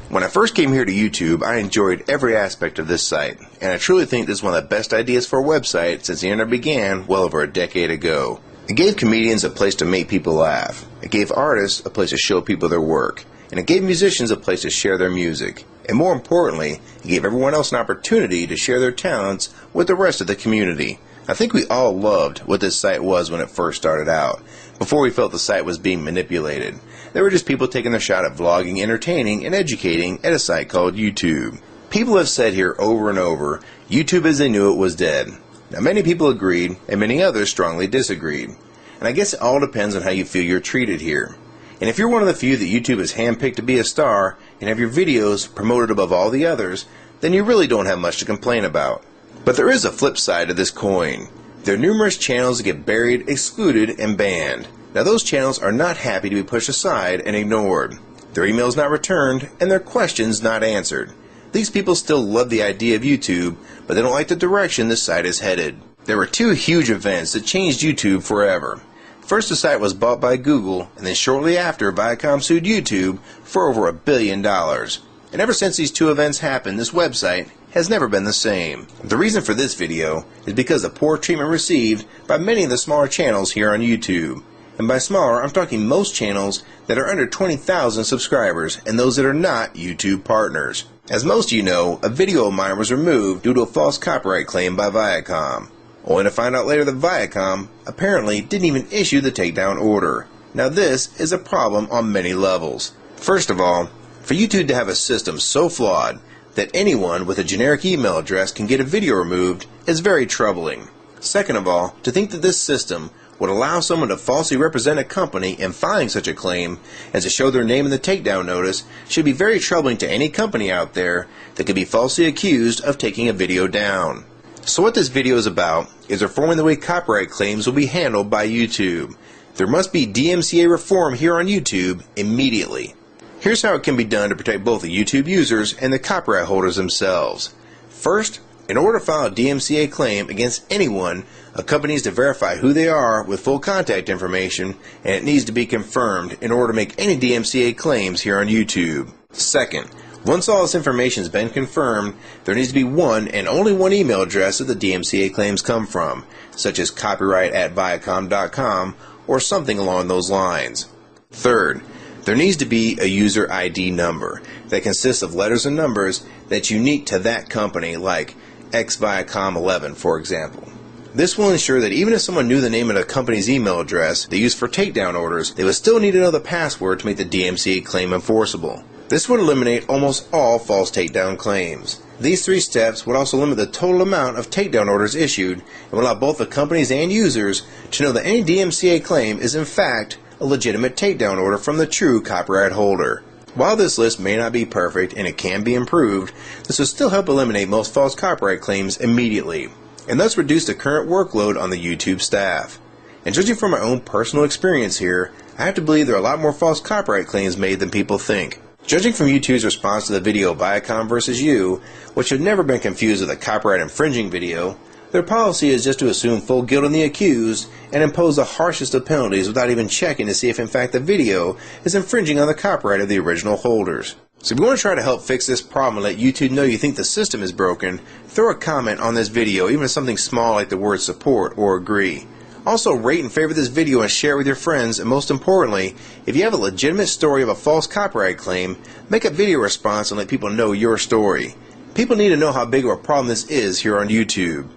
When I first came here to YouTube, I enjoyed every aspect of this site, and I truly think this is one of the best ideas for a website since the internet began well over a decade ago. It gave comedians a place to make people laugh, it gave artists a place to show people their work, and it gave musicians a place to share their music. And more importantly, it gave everyone else an opportunity to share their talents with the rest of the community. I think we all loved what this site was when it first started out, before we felt the site was being manipulated. There were just people taking their shot at vlogging, entertaining, and educating at a site called YouTube. People have said here over and over, YouTube as they knew it was dead. Now many people agreed, and many others strongly disagreed. And I guess it all depends on how you feel you're treated here. And if you're one of the few that YouTube has handpicked to be a star, and have your videos promoted above all the others, then you really don't have much to complain about. But there is a flip side to this coin. There are numerous channels that get buried, excluded, and banned. Now those channels are not happy to be pushed aside and ignored. Their emails not returned, and their questions not answered. These people still love the idea of YouTube, but they don't like the direction this site is headed. There were two huge events that changed YouTube forever. First, the site was bought by Google, and then shortly after, Viacom sued YouTube for over $1 billion. And ever since these two events happened, this website has never been the same. The reason for this video is because of the poor treatment received by many of the smaller channels here on YouTube. And by smaller, I'm talking most channels that are under 20,000 subscribers and those that are not YouTube partners. As most of you know, a video of mine was removed due to a false copyright claim by Viacom, only to find out later that Viacom apparently didn't even issue the takedown order. Now this is a problem on many levels. First of all, for YouTube to have a system so flawed that anyone with a generic email address can get a video removed is very troubling. Second of all, to think that this system would allow someone to falsely represent a company in filing such a claim as to show their name in the takedown notice should be very troubling to any company out there that could be falsely accused of taking a video down. So what this video is about is reforming the way copyright claims will be handled by YouTube. There must be DMCA reform here on YouTube immediately. Here's how it can be done to protect both the YouTube users and the copyright holders themselves. First, in order to file a DMCA claim against anyone, a company needs to verify who they are with full contact information, and it needs to be confirmed in order to make any DMCA claims here on YouTube. Second, once all this information has been confirmed, there needs to be one and only one email address that the DMCA claims come from, such as copyright@viacom.com or something along those lines. Third, there needs to be a user ID number that consists of letters and numbers that's unique to that company, like XViacom11 for example. This will ensure that even if someone knew the name of the company's email address they use for takedown orders, they would still need to know the password to make the DMCA claim enforceable. This would eliminate almost all false takedown claims. These three steps would also limit the total amount of takedown orders issued and would allow both the companies and users to know that any DMCA claim is in fact a legitimate takedown order from the true copyright holder. While this list may not be perfect and it can be improved, this will still help eliminate most false copyright claims immediately, and thus reduce the current workload on the YouTube staff. And judging from my own personal experience here, I have to believe there are a lot more false copyright claims made than people think. Judging from YouTube's response to the video Viacom vs. You, which had never been confused with a copyright infringing video, their policy is just to assume full guilt on the accused and impose the harshest of penalties without even checking to see if in fact the video is infringing on the copyright of the original holders. So if you want to try to help fix this problem and let YouTube know you think the system is broken, throw a comment on this video, even if something small like the word support or agree. Also rate and favorite this video and share it with your friends, and most importantly, if you have a legitimate story of a false copyright claim, make a video response and let people know your story. People need to know how big of a problem this is here on YouTube.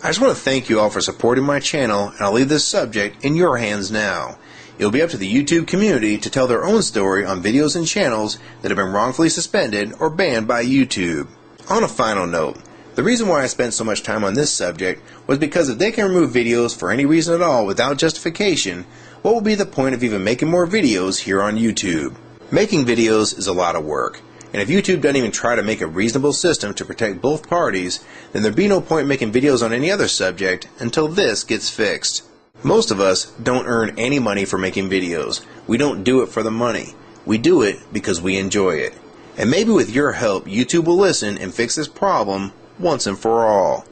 I just want to thank you all for supporting my channel, and I'll leave this subject in your hands now. It will be up to the YouTube community to tell their own story on videos and channels that have been wrongfully suspended or banned by YouTube. On a final note, the reason why I spent so much time on this subject was because if they can remove videos for any reason at all without justification, what will be the point of even making more videos here on YouTube? Making videos is a lot of work. And if YouTube doesn't even try to make a reasonable system to protect both parties, then there'd be no point making videos on any other subject until this gets fixed. Most of us don't earn any money for making videos. We don't do it for the money. We do it because we enjoy it. And maybe with your help, YouTube will listen and fix this problem once and for all.